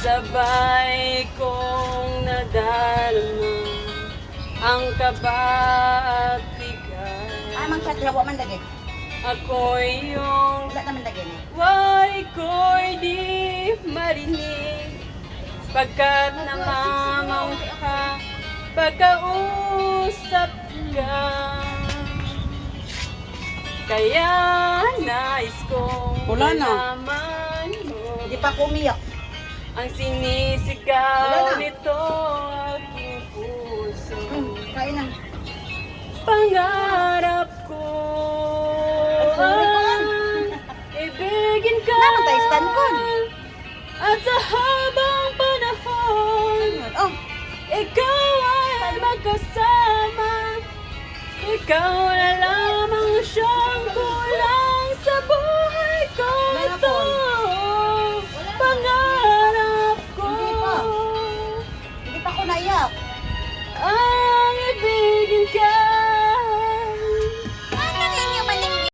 Sabay kong nadarama ang kaba at bigay. Ay, mang chat, hawa man lagi. Ako'y iyong Wala naman lagi ni. why ko'y di marinig pagkat namamaw ka, pagkausap ka. Kaya nais kong Wala na. malaman mo Hindi pa ako umiyak. ang Wala sinisigaw na. nito aking puso. Kain na. Pangarap ko sorry, ibigin ka Naman tayo, stand ko. at sa habang panahon Oh, ikaw ay magkasama. Ikaw na lamang siyang kulang sa buhay ko Wala na ito. po.